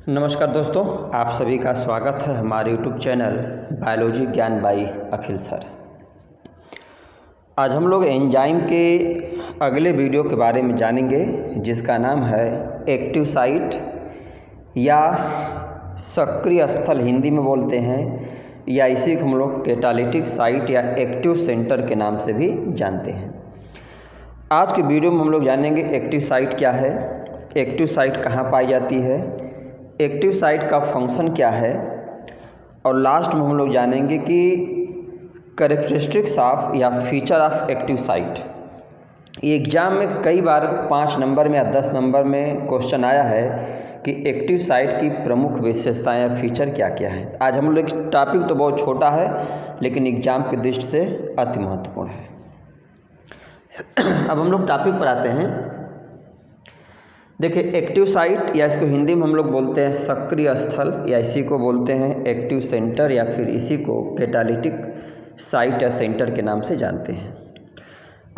नमस्कार दोस्तों, आप सभी का स्वागत है हमारे यूट्यूब चैनल बायोलॉजी ज्ञान बाई अखिल सर। आज हम लोग एंजाइम के अगले वीडियो के बारे में जानेंगे, जिसका नाम है एक्टिव साइट या सक्रिय स्थल हिंदी में बोलते हैं, या इसी को हम लोग कैटालिटिक साइट या एक्टिव सेंटर के नाम से भी जानते हैं। आज के वीडियो में हम लोग जानेंगे एक्टिव साइट क्या है, एक्टिव साइट कहाँ पाई जाती है, एक्टिव साइट का फंक्शन क्या है, और लास्ट में हम लोग जानेंगे कि कैरेक्टरिस्टिक्स ऑफ या फीचर ऑफ एक्टिव साइट। ये एग्ज़ाम में कई बार 5 नंबर में या 10 नंबर में क्वेश्चन आया है कि एक्टिव साइट की प्रमुख विशेषताएं या फीचर क्या क्या है। आज हम लोग टॉपिक तो बहुत छोटा है, लेकिन एग्ज़ाम की दृष्टि से अति महत्वपूर्ण है। अब हम लोग टॉपिक पर आते हैं। देखिए, एक्टिव साइट या इसको हिंदी में हम लोग बोलते हैं सक्रिय स्थल, या इसी को बोलते हैं एक्टिव सेंटर, या फिर इसी को कैटालिटिक साइट या सेंटर के नाम से जानते हैं।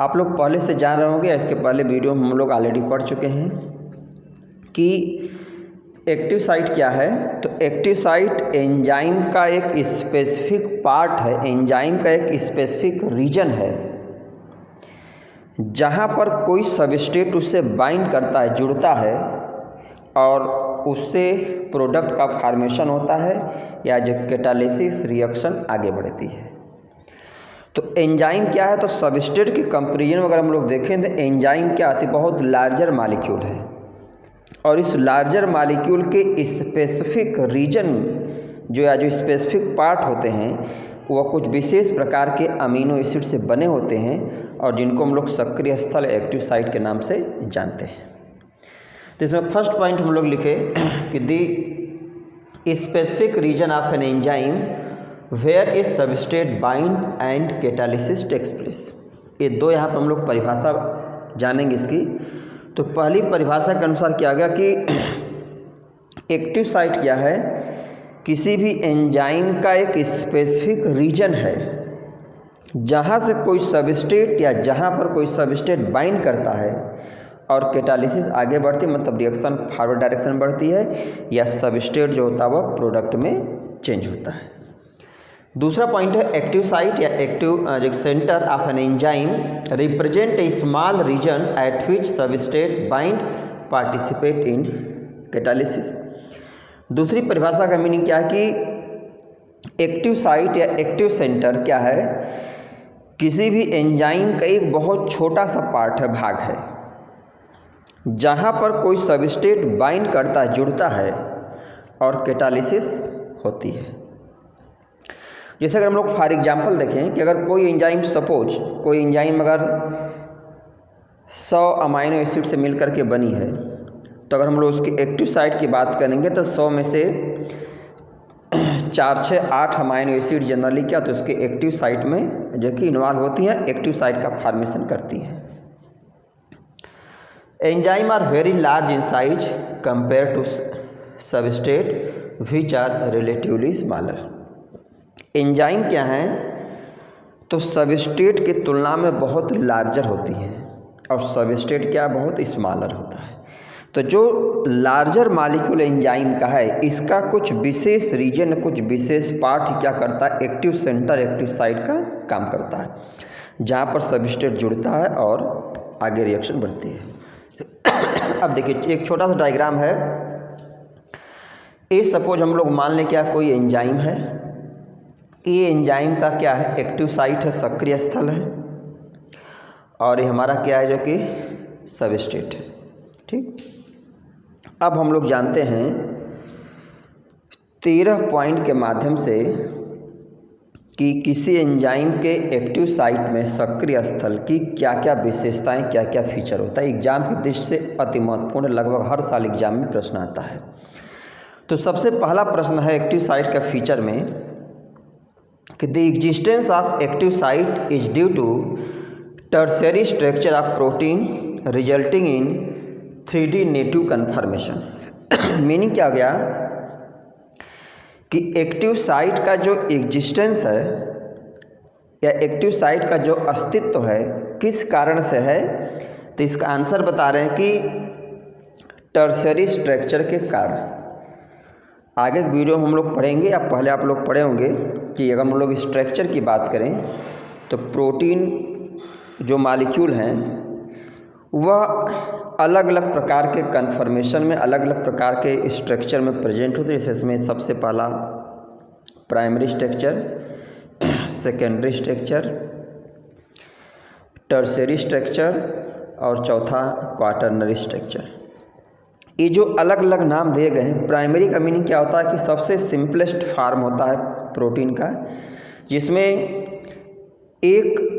आप लोग पहले से जान रहे होंगे, इसके पहले वीडियो में हम लोग ऑलरेडी पढ़ चुके हैं कि एक्टिव साइट क्या है। तो एक्टिव साइट एंजाइम का एक स्पेसिफिक पार्ट है, एंजाइम का एक स्पेसिफिक रीजन है, जहाँ पर कोई सबस्ट्रेट उससे बाइंड करता है, जुड़ता है, और उससे प्रोडक्ट का फॉर्मेशन होता है, या जो कैटालिसिस रिएक्शन आगे बढ़ती है। तो एंजाइम क्या है, तो सबस्ट्रेट के कंपैरिजन में अगर हम लोग देखें तो एंजाइम क्या आती है, बहुत लार्जर मॉलिक्यूल है, और इस लार्जर मॉलिक्यूल के स्पेसिफिक रीजन जो स्पेसिफिक पार्ट होते हैं, वह कुछ विशेष प्रकार के अमीनो एसिड से बने होते हैं, और जिनको हम लोग सक्रिय स्थल एक्टिव साइट के नाम से जानते हैं। तो इसमें फर्स्ट पॉइंट हम लोग लिखे कि the specific region of an enzyme where is substrate bind and catalysis takes place. ये दो यहाँ पर हम लोग परिभाषा जानेंगे इसकी। तो पहली परिभाषा के अनुसार क्या गया कि एक्टिव साइट क्या है, किसी भी एंजाइम का एक स्पेसिफिक रीजन है जहाँ से कोई सबस्ट्रेट या जहाँ पर कोई सबस्ट्रेट बाइंड करता है और कैटालिसिस आगे बढ़ती है, मतलब रिएक्शन फॉरवर्ड डायरेक्शन बढ़ती है, या सबस्ट्रेट जो होता है वह प्रोडक्ट में चेंज होता है। दूसरा पॉइंट है एक्टिव साइट या active centre of an enzyme represent a small region at which substrate bind participate in catalysis. दूसरी परिभाषा का मीनिंग क्या है कि एक्टिव साइट या एक्टिव सेंटर क्या है, किसी भी एंजाइम का एक बहुत छोटा सा पार्ट है, भाग है, जहाँ पर कोई सबस्ट्रेट बाइंड करता है, जुड़ता है, और कैटालिसिस होती है। जैसे अगर हम लोग फॉर एग्जांपल देखें कि अगर कोई एंजाइम, सपोज कोई एंजाइम अगर 100 अमाइनो एसिड से मिलकर के बनी है, तो अगर हम लोग उसकी एक्टिव साइट की बात करेंगे तो 100 में से 4, 6, 8 अमाइनो एसिड जनरली क्या, तो उसके एक्टिव साइट में जो कि इन्वॉल्व होती हैं, एक्टिव साइट का फॉर्मेशन करती हैं। Enzyme are very large in size compare to substrate which are relatively smaller. Enzyme क्या हैं, तो सबस्ट्रेट की तुलना में बहुत लार्जर होती हैं, और सबस्ट्रेट क्या बहुत स्मॉलर होता है। तो जो लार्जर मॉलिक्यूल एंजाइम का है, इसका कुछ विशेष रीजन, कुछ विशेष पार्ट क्या करता है, एक्टिव सेंटर, एक्टिव साइट का काम करता है, जहाँ पर सबस्ट्रेट जुड़ता है और आगे रिएक्शन बढ़ती है। अब देखिए, एक छोटा सा डायग्राम है। ये सपोज हम लोग मान लें क्या, कोई एंजाइम है, ये एंजाइम का क्या है, एक्टिव साइट है, सक्रिय स्थल है, और ये हमारा क्या है, जो कि सबस्ट्रेट है। ठीक, अब हम लोग जानते हैं 13 पॉइंट के माध्यम से कि किसी एंजाइम के एक्टिव साइट में सक्रिय स्थल की क्या क्या विशेषताएं, क्या क्या फीचर होता है। एग्जाम की दृष्टि से अति महत्वपूर्ण, लगभग हर साल एग्जाम में प्रश्न आता है। तो सबसे पहला प्रश्न है एक्टिव साइट का फीचर में कि the existence of active site is due to tertiary structure of protein resulting in 3D native conformation. Meaning क्या हो गया कि एक्टिव साइट का जो एग्जिस्टेंस है या एक्टिव साइट का जो अस्तित्व है, किस कारण से है, तो इसका आंसर बता रहे हैं कि टर्शियरी स्ट्रक्चर के कारण। आगे के वीडियो में हम लोग पढ़ेंगे या पहले आप लोग पढ़े होंगे कि अगर हम लोग स्ट्रक्चर की बात करें तो प्रोटीन जो मॉलिक्यूल हैं वह अलग अलग प्रकार के कन्फर्मेशन में, अलग अलग प्रकार के स्ट्रक्चर में प्रेजेंट होते हैं। जैसे इसमें सबसे पहला primary structure, secondary structure, tertiary structure और चौथा क्वाटरनरी स्ट्रक्चर। ये जो अलग अलग नाम दिए गए हैं, प्राइमरी का मीनिंग क्या होता है कि सबसे सिंपलेस्ट फार्म होता है प्रोटीन का, जिसमें एक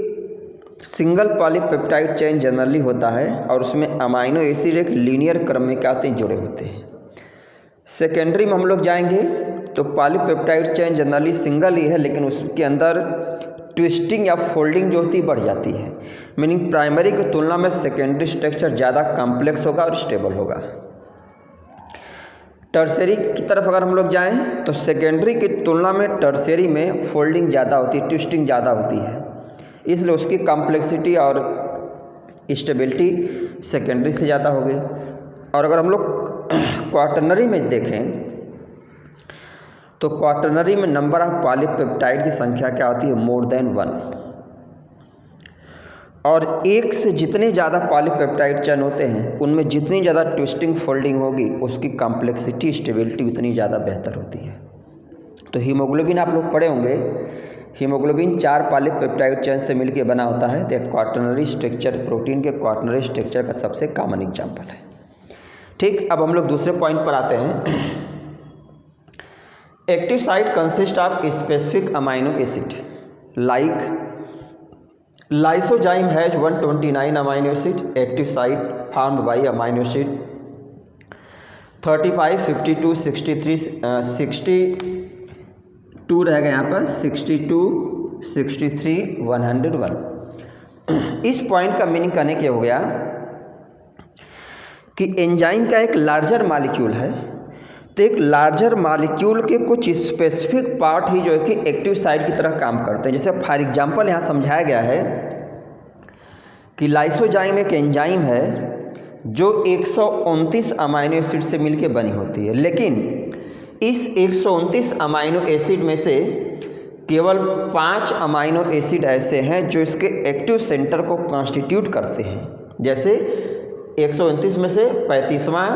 सिंगल पॉलीपेप्टाइड चेन जनरली होता है और उसमें अमाइनो एसिड एक लीनियर क्रम में क्या होते हैं, जुड़े होते हैं। सेकेंडरी में हम लोग जाएंगे तो पॉलीपेप्टाइड चेन जनरली सिंगल ही है, लेकिन उसके अंदर ट्विस्टिंग या फोल्डिंग जो होती है बढ़ जाती है। मीनिंग प्राइमरी की तुलना में सेकेंडरी स्ट्रक्चर ज़्यादा कॉम्प्लेक्स होगा और स्टेबल होगा। टर्शियरी की तरफ अगर हम लोग जाएं तो सेकेंडरी की तुलना में टर्शियरी में फोल्डिंग ज़्यादा होती है, ट्विस्टिंग ज़्यादा होती है, इसलिए उसकी कॉम्प्लेक्सिटी और स्टेबिलिटी सेकेंडरी से ज़्यादा होगी। और अगर हम लोग क्वाटरनरी में देखें तो क्वाटरनरी में नंबर ऑफ पॉलीपेप्टाइड की संख्या क्या होती है, मोर देन 1। और एक से जितने ज़्यादा पॉलीपेप्टाइड चेन होते हैं उनमें जितनी ज़्यादा ट्विस्टिंग फोल्डिंग होगी उसकी कॉम्प्लेक्सिटी स्टेबिलिटी उतनी ज़्यादा बेहतर होती है। तो हीमोग्लोबिन आप लोग पढ़े होंगे, हीमोग्लोबिन 4 पॉलीपेप्टाइड चेन से मिलकर बना होता है। तो क्वाटरनरी स्ट्रक्चर प्रोटीन के क्वाटरनरी स्ट्रक्चर का सबसे कॉमन एग्जाम्पल है। ठीक, अब हम लोग दूसरे पॉइंट पर आते हैं। Active site consist of specific amino acid like lysozyme has 129 amino acid, active site formed by amino acid 35, 52, 63, 62 रहेगा यहाँ पर, 62, 63, 101। इस पॉइंट का मीनिंग करने के हो गया कि एंजाइम का एक लार्जर मॉलिक्यूल है, तो एक लार्जर मॉलिक्यूल के कुछ स्पेसिफिक पार्ट ही जो है कि एक्टिव साइट की तरह काम करते हैं। जैसे फॉर एग्जांपल यहाँ समझाया गया है कि लाइसोजाइम एक एंजाइम है जो 129 अमाइनो एसिड से मिलकर बनी होती है, लेकिन इस 129 अमाइनो एसिड में से केवल 5 अमाइनो एसिड ऐसे हैं जो इसके एक्टिव सेंटर को कॉन्स्टिट्यूट करते हैं। जैसे 129 में से 35वां,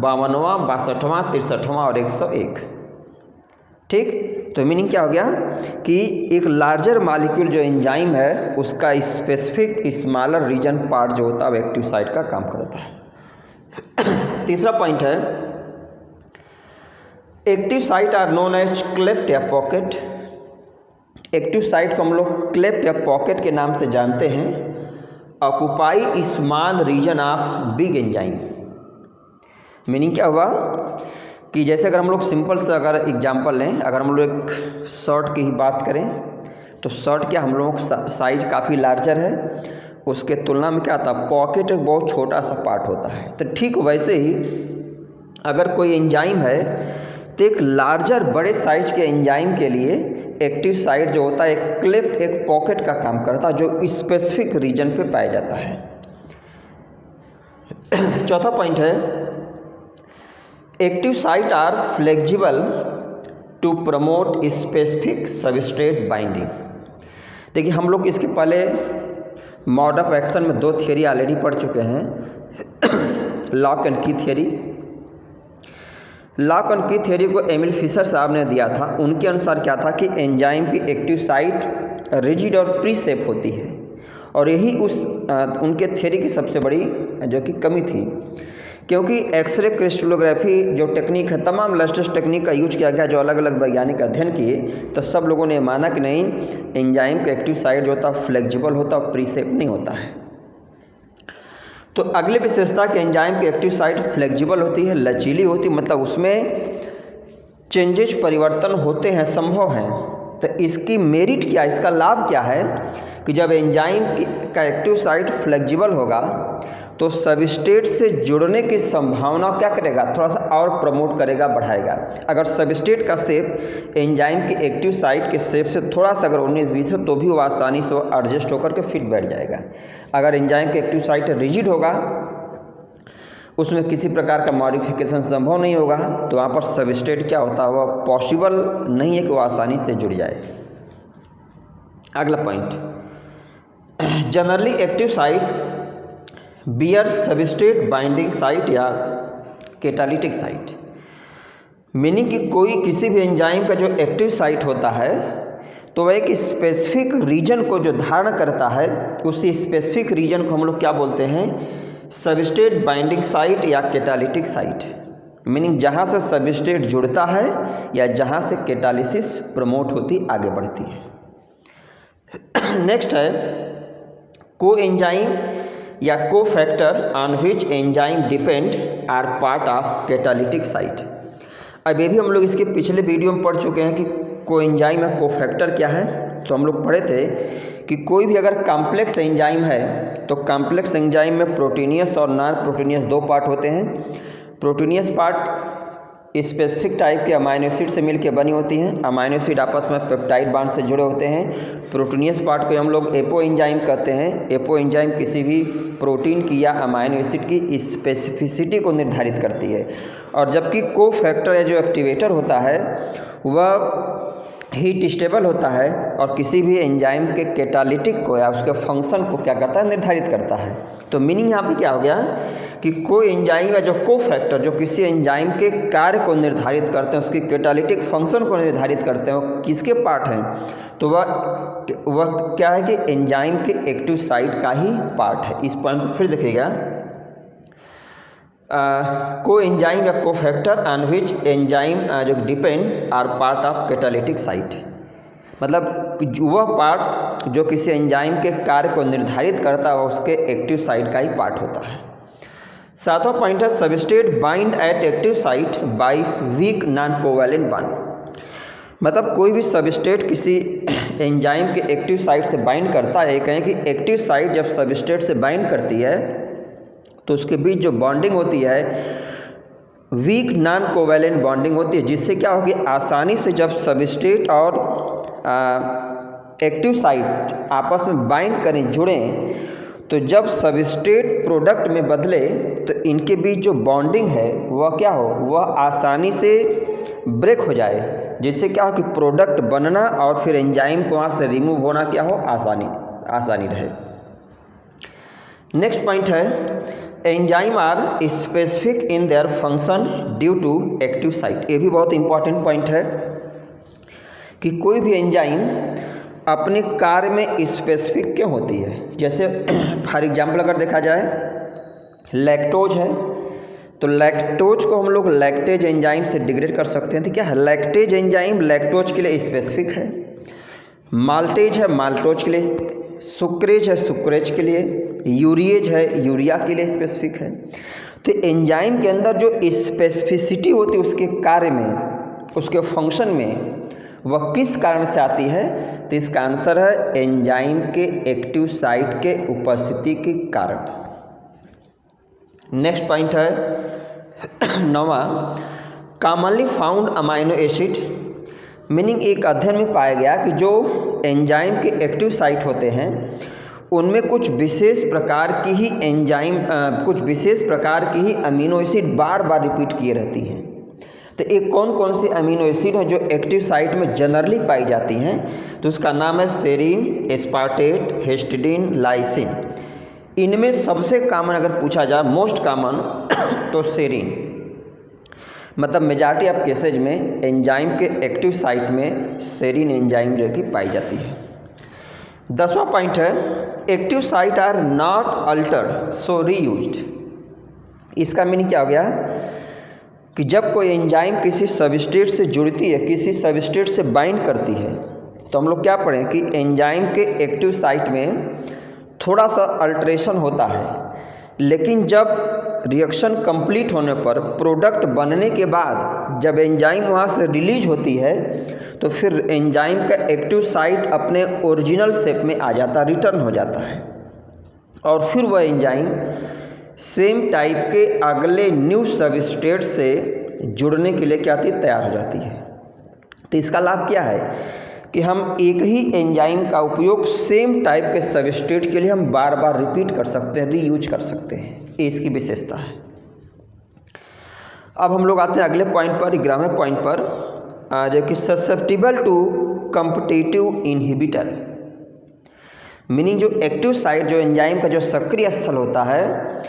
52वां, 62वां, 63वां और 101। ठीक, तो मीनिंग क्या हो गया कि एक लार्जर मॉलिक्यूल जो एंजाइम है उसका स्पेसिफिक स्मॉलर रीजन पार्ट जो होता है वो एक्टिव साइट का काम करता है। तीसरा पॉइंट है, active site are known as cleft या पॉकेट। एक्टिव साइट को हम लोग क्लेफ्ट या पॉकेट के नाम से जानते हैं। Occupy small region of big enzyme. Meaning क्या हुआ कि जैसे अगर हम लोग सिंपल से अगर एग्जांपल लें, अगर हम लोग एक शर्ट की ही बात करें तो शर्ट क्या हम लोगों का साइज काफ़ी लार्जर है, उसके तुलना में क्या था पॉकेट एक बहुत छोटा सा पार्ट होता है। तो ठीक वैसे ही अगर कोई एंजाइम है तो एक लार्जर बड़े साइज के एंजाइम के लिए एक्टिव साइट जो होता है एक क्लेफ्ट, एक पॉकेट का काम करता है जो स्पेसिफिक रीजन पे पाया जाता है। चौथा पॉइंट है, active site are flexible to promote specific substrate binding. देखिए हम लोग इसके पहले मोड ऑफ एक्शन में 2 थियरी ऑलरेडी पढ़ चुके हैं, लॉक एंड की थियरी। लॉक एंड की थियरी को एमिल फिशर साहब ने दिया था। उनके अनुसार क्या था कि एंजाइम की एक्टिव साइट रिजिड और प्री सेफ होती है, और यही उनके थियरी की सबसे बड़ी जो कि कमी थी, क्योंकि एक्सरे क्रिस्टलोग्राफी जो टेक्निक है, तमाम लेटेस्ट टेक्निक का यूज किया गया जो अलग अलग वैज्ञानिक अध्ययन किए, तो सब लोगों ने माना कि नहीं, एंजाइम का एक्टिव साइट जो होता है फ्लेक्सिबल होता है, प्री सेफ नहीं होता है। तो अगली विशेषता कि एंजाइम की एक्टिव साइट फ्लेक्सिबल होती है, लचीली होती है, मतलब उसमें चेंजेस परिवर्तन होते हैं, संभव हैं। तो इसकी मेरिट क्या, इसका लाभ क्या है कि जब एंजाइम का एक्टिव साइट फ्लेक्सिबल होगा तो सबस्ट्रेट से जुड़ने की संभावना क्या करेगा, थोड़ा सा और प्रमोट करेगा, बढ़ाएगा। अगर सबस्ट्रेट का शेप एंजाइम की एक्टिव साइट के शेप से थोड़ा सा अगर 19-20 है तो भी वो आसानी से एडजस्ट होकर के फिट बैठ जाएगा। अगर एंजाइम की एक्टिव साइट रिजिड होगा, उसमें किसी प्रकार का मॉडिफिकेशन संभव नहीं होगा, तो वहाँ पर सबस्ट्रेट क्या होता है, वह पॉसिबल नहीं है कि वो आसानी से जुड़ जाए। अगला point, generally active site bear substrate binding site या कैटालिटिक साइट, मीनिंग कि कोई किसी भी एंजाइम का जो एक्टिव साइट होता है तो वह एक स्पेसिफिक रीजन को जो धारण करता है, उसी स्पेसिफिक रीजन को हम लोग क्या बोलते हैं, सबस्ट्रेट बाइंडिंग साइट या कैटालिटिक साइट। मीनिंग जहाँ से सबस्ट्रेट जुड़ता है या जहाँ से कैटालिसिस प्रमोट होती आगे बढ़ती है। नेक्स्ट है को एंजाइम या cofactor on which enzyme depend are part of catalytic site. अब ये भी हम लोग इसके पिछले वीडियो में पढ़ चुके हैं कि को एंजाइम या को फैक्टर क्या है। तो हम लोग पढ़े थे कि कोई भी अगर कॉम्प्लेक्स एंजाइम है तो कॉम्प्लेक्स एंजाइम में प्रोटीनियस और नॉन प्रोटीनियस दो पार्ट होते हैं। प्रोटीनियस पार्ट स्पेसिफिक टाइप के अमाइनो एसिड से मिलकर बनी होती हैं, अमाइनो एसिड आपस में पेप्टाइड बांड से जुड़े होते हैं। प्रोटीनियस पार्ट को हम लोग एपो एंजाइम कहते हैं। एपो एंजाइम किसी भी प्रोटीन की या अमाइनो एसिड की स्पेसिफिसिटी को निर्धारित करती है। और जबकि को फैक्टर या जो एक्टिवेटर होता है वह हीट स्टेबल होता है और किसी भी एंजाइम के कैटालिटिक को या उसके फंक्शन को क्या करता है, निर्धारित करता है। तो मीनिंग यहाँ पे क्या हो गया कि कोई एंजाइम या जो को फैक्टर जो किसी एंजाइम के कार्य को निर्धारित करते हैं, उसकी कैटालिटिक फंक्शन को निर्धारित करते हैं, वो किसके पार्ट हैं, तो वह क्या है कि एंजाइम के एक्टिव साइट का ही पार्ट है। इस पॉइंट को फिर देखिएगा, को एंजाइम या cofactor on which enzyme जो depend are part of catalytic site, मतलब वह पार्ट जो किसी एंजाइम के कार्य को निर्धारित करता है उसके एक्टिव साइट का ही पार्ट होता है। सातवां पॉइंट है substrate bind at active site by weak non covalent bond, मतलब कोई भी सबस्ट्रेट किसी एंजाइम के एक्टिव साइट से बाइंड करता है। कहें कि एक्टिव साइट जब सबस्ट्रेट से बाइंड करती है तो उसके बीच जो बॉन्डिंग होती है वीक नॉन कोवैलेंट बॉन्डिंग होती है, जिससे क्या होगी, आसानी से जब सबस्ट्रेट और एक्टिव साइट आपस में बाइंड करें, जुड़ें, तो जब सबस्ट्रेट प्रोडक्ट में बदले तो इनके बीच जो बॉन्डिंग है वह क्या हो, वह आसानी से ब्रेक हो जाए, जिससे क्या हो कि प्रोडक्ट बनना और फिर एंजाइम को वहाँ से रिमूव होना क्या हो, आसानी रहे। नेक्स्ट पॉइंट है enzyme are specific in their function due to active site. ये भी बहुत इंपॉर्टेंट पॉइंट है कि कोई भी एंजाइम अपने कार्य में स्पेसिफिक क्यों होती है। जैसे फॉर एग्जांपल अगर देखा जाए लैक्टोज है तो लैक्टोज को हम लोग लैक्टेज एंजाइम से डिग्रेड कर सकते हैं। तो क्या है, लैक्टेज एंजाइम लैक्टोज के लिए स्पेसिफिक है, माल्टेज है माल्टोज के लिए, सुक्रेज है सुक्रेज के लिए, यूरिएज है यूरिया के लिए स्पेसिफिक है। तो एंजाइम के अंदर जो स्पेसिफिसिटी होती है उसके कार्य में, उसके फंक्शन में, वह किस कारण से आती है, तो इसका आंसर है एंजाइम के एक्टिव साइट के उपस्थिति के कारण। नेक्स्ट पॉइंट है नौवां, commonly found amino acid, meaning एक अध्ययन में पाया गया कि जो एंजाइम के एक्टिव साइट होते हैं उनमें कुछ विशेष प्रकार की ही कुछ विशेष प्रकार की ही अमीनो एसिड बार बार रिपीट किए रहती हैं। तो एक कौन कौन सी अमीनो एसिड है जो एक्टिव साइट में जनरली पाई जाती हैं, तो उसका नाम है सेरीन, एस्पार्टेट, हिस्टिडीन, लाइसिन। इनमें सबसे कॉमन अगर पूछा जाए मोस्ट कॉमन तो सेरीन, मतलब मेजॉरिटी ऑफ केसेज में एंजाइम के एक्टिव साइट में सेरीन एंजाइम जो है कि पाई जाती है। 10वां पॉइंट है active site are not altered so reused. इसका मीनिंग क्या हो गया कि जब कोई एंजाइम किसी सबस्ट्रेट से जुड़ती है, किसी सबस्ट्रेट से बाइंड करती है, तो हम लोग क्या पढ़ें कि एंजाइम के एक्टिव साइट में थोड़ा सा अल्ट्रेशन होता है, लेकिन जब रिएक्शन कंप्लीट होने पर प्रोडक्ट बनने के बाद जब एंजाइम वहाँ से रिलीज होती है तो फिर एंजाइम का एक्टिव साइट अपने ओरिजिनल शेप में आ जाता, रिटर्न हो जाता है, और फिर वह एंजाइम सेम टाइप के अगले न्यू सबस्ट्रेट से जुड़ने के लिए क्या आती, तैयार हो जाती है। तो इसका लाभ क्या है कि हम एक ही एंजाइम का उपयोग सेम टाइप के सबस्ट्रेट के लिए हम बार बार रिपीट कर सकते हैं, रीयूज कर सकते हैं। ये इसकी विशेषता है। अब हम लोग आते हैं अगले पॉइंट पर, 11वें पॉइंट पर, जो कि susceptible to competitive inhibitor, meaning जो एक्टिव साइट, जो एंजाइम का जो सक्रिय स्थल होता है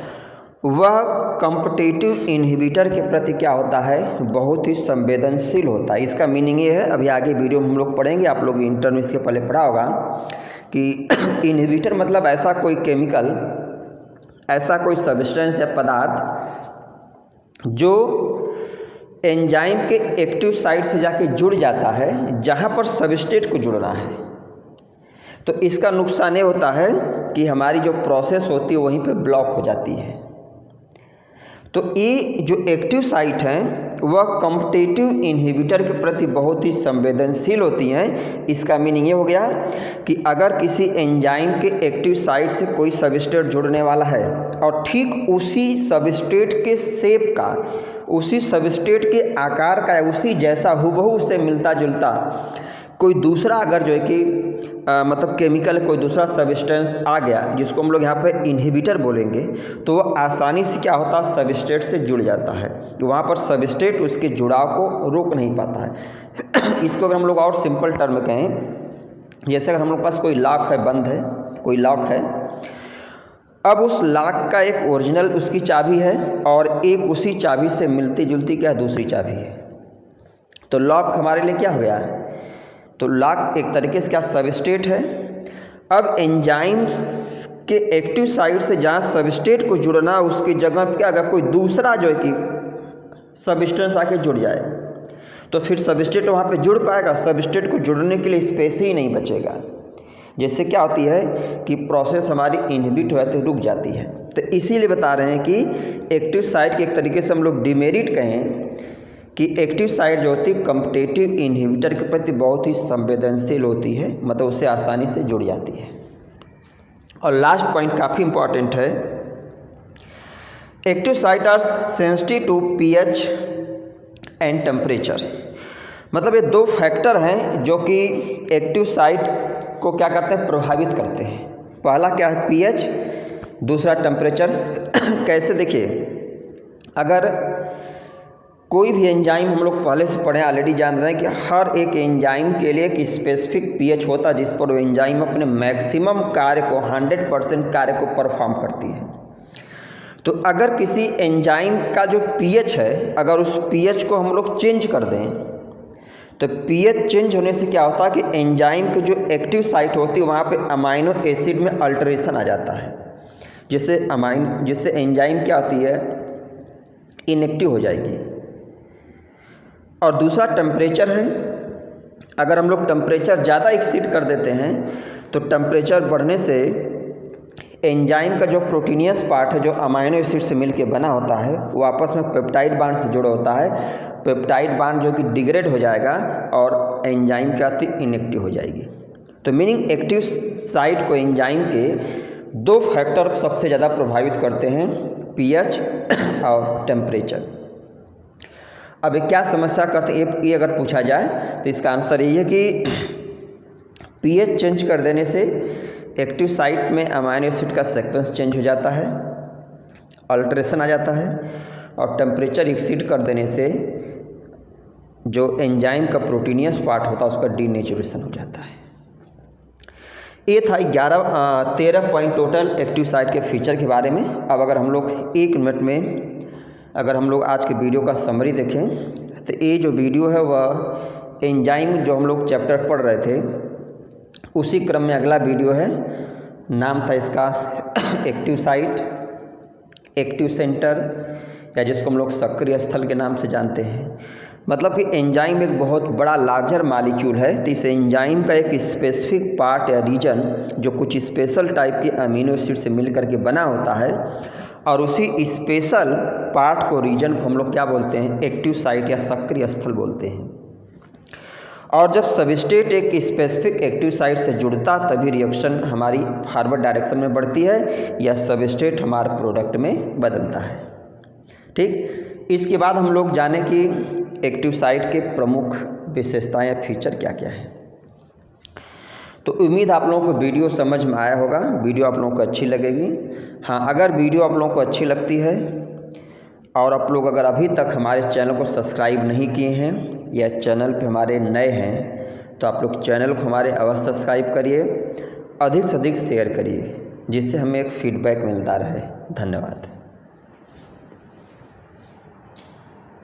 वह कॉम्पिटिटिव इनहिबिटर के प्रति क्या होता है, बहुत ही संवेदनशील होता है। इसका मीनिंग ये है, अभी आगे वीडियो में हम लोग पढ़ेंगे, आप लोग इंटर में इसके पहले पढ़ा होगा कि इनहिबिटर मतलब ऐसा कोई केमिकल, ऐसा कोई सब्सटेंस या पदार्थ जो एंजाइम के एक्टिव साइट से जाके जुड़ जाता है जहाँ पर सबस्ट्रेट को जुड़ना है। तो इसका नुकसान ये होता है कि हमारी जो प्रोसेस होती है वहीं पे ब्लॉक हो जाती है। तो ये जो एक्टिव साइट हैं वह कॉम्पिटिटिव इनहिबिटर के प्रति बहुत ही संवेदनशील होती हैं। इसका मीनिंग ये हो गया कि अगर किसी एंजाइम के एक्टिव साइट से कोई सबस्ट्रेट जुड़ने वाला है और ठीक उसी सबस्ट्रेट के शेप का, उसी सबस्ट्रेट के आकार का, उसी जैसा हुबहू उससे मिलता जुलता कोई दूसरा अगर जो है कि मतलब केमिकल, कोई दूसरा सब्सटेंस आ गया जिसको हम लोग यहाँ पे इनहिबिटर बोलेंगे, तो वो आसानी से क्या होता है, सबस्ट्रेट से जुड़ जाता है। वहाँ पर सबस्ट्रेट उसके जुड़ाव को रोक नहीं पाता है। इसको अगर हम लोग और सिंपल टर्म में कहें, जैसे अगर हम लोग पास कोई लॉक है, बंद है, कोई लॉक है, अब उस लॉक का एक ओरिजिनल उसकी चाबी है और एक उसी चाबी से मिलती जुलती क्या दूसरी चाबी है, तो लॉक हमारे लिए क्या हो गया, तो लॉक एक तरीके से क्या सबस्ट्रेट है। अब एंजाइम्स के एक्टिव साइट से जहाँ सबस्ट्रेट को जुड़ना, उसकी जगह पे क्या अगर कोई दूसरा जो है कि सबस्टेंस आके जुड़ जाए तो फिर सबस्ट्रेट वहाँ पे जुड़ पाएगा, सबस्ट्रेट को जुड़ने के लिए स्पेस ही नहीं बचेगा, जिससे क्या होती है कि प्रोसेस हमारी इनहिबिट होती है, रुक जाती है। तो इसीलिए बता रहे हैं कि एक्टिव साइट के एक तरीके से हम लोग डिमेरिट कहें कि एक्टिव साइट जो होती है कॉम्पिटिटिव इनहिबिटर के प्रति बहुत ही संवेदनशील होती है, मतलब उससे आसानी से जुड़ जाती है। और लास्ट पॉइंट काफ़ी इंपॉर्टेंट है, active site are sensitive to pH and temperature, मतलब ये दो फैक्टर हैं जो कि एक्टिव साइट को क्या करते हैं, प्रभावित करते हैं। पहला क्या है, पीएच, दूसरा टेम्परेचर। कैसे, देखिए, अगर कोई भी एंजाइम, हम लोग पहले से पढ़े, ऑलरेडी जान रहे हैं कि हर एक एंजाइम के लिए एक स्पेसिफिक पीएच होता है जिस पर वो एंजाइम अपने मैक्सिमम कार्य को, 100% कार्य को परफॉर्म करती है। तो अगर किसी एंजाइम का जो पीएच है, अगर उस पीएच को हम लोग चेंज कर दें, तो पीएच चेंज होने से क्या होता है कि एंजाइम की जो एक्टिव साइट होती है वहाँ पे अमाइनो एसिड में अल्टरेशन आ जाता है, जिससे एंजाइम क्या होती है, इनएक्टिव हो जाएगी। और दूसरा टेम्परेचर है, अगर हम लोग टेम्परेचर ज़्यादा एक्सीड कर देते हैं तो टेम्परेचर बढ़ने से एंजाइम का जो प्रोटीनियस पार्ट है, जो अमाइनो एसिड से मिलके बना होता है, वो आपस में पेप्टाइड बांड से जुड़ा होता है। पेप्टाइड बांड जो कि डिग्रेड हो जाएगा और एंजाइम क्या होती है, इनएक्टिव हो जाएगी। तो मीनिंग एक्टिव साइट को एंजाइम के दो फैक्टर सबसे ज़्यादा प्रभावित करते हैं, पीएच और टेम्परेचर। अब क्या समस्या करते हैं, ये अगर पूछा जाए तो इसका आंसर यही है कि पीएच चेंज कर देने से एक्टिव साइट में अमाइनो एसिड का सीक्वेंस चेंज हो जाता है, अल्टरेशन आ जाता है, और टेम्परेचर एक्सीड कर देने से जो एंजाइम का प्रोटीनियस पार्ट होता है उसका डीनेचुरेशन हो जाता है। ये था 13 पॉइंट टोटल एक्टिव साइट के फीचर के बारे में। अब अगर हम लोग 1 मिनट में अगर हम लोग आज के वीडियो का समरी देखें तो ये जो वीडियो है वह एंजाइम जो हम लोग चैप्टर पढ़ रहे थे उसी क्रम में अगला वीडियो है। नाम था इसका एक्टिव साइट, एक्टिव सेंटर, या जिसको हम लोग सक्रिय स्थल के नाम से जानते हैं। मतलब कि एंजाइम एक बहुत बड़ा लार्जर मॉलिक्यूल है, तो इस एंजाइम का एक स्पेसिफिक पार्ट या रीजन जो कुछ स्पेशल टाइप के अमीनो एसिड से मिल करके बना होता है, और उसी स्पेशल पार्ट को, रीजन को हम लोग क्या बोलते हैं, एक्टिव साइट या सक्रिय स्थल बोलते हैं। और जब सबस्ट्रेट एक स्पेसिफिक एक्टिव साइट से जुड़ता तभी रिएक्शन हमारी फॉरवर्ड डायरेक्शन में बढ़ती है या सबस्ट्रेट हमारे प्रोडक्ट में बदलता है। ठीक, इसके बाद हम लोग जाने कि एक्टिव साइट के प्रमुख विशेषताएं या फीचर क्या क्या है। तो उम्मीद आप लोगों को वीडियो समझ में आया होगा, वीडियो आप लोगों को अच्छी लगेगी। हाँ, अगर वीडियो आप लोगों को अच्छी लगती है और आप लोग अगर अभी तक हमारे चैनल को सब्सक्राइब नहीं किए हैं या चैनल पे हमारे नए हैं तो आप लोग चैनल को हमारे अवश्य सब्सक्राइब करिए, अधिक से अधिक शेयर करिए, जिससे हमें एक फीडबैक मिलता रहे। धन्यवाद।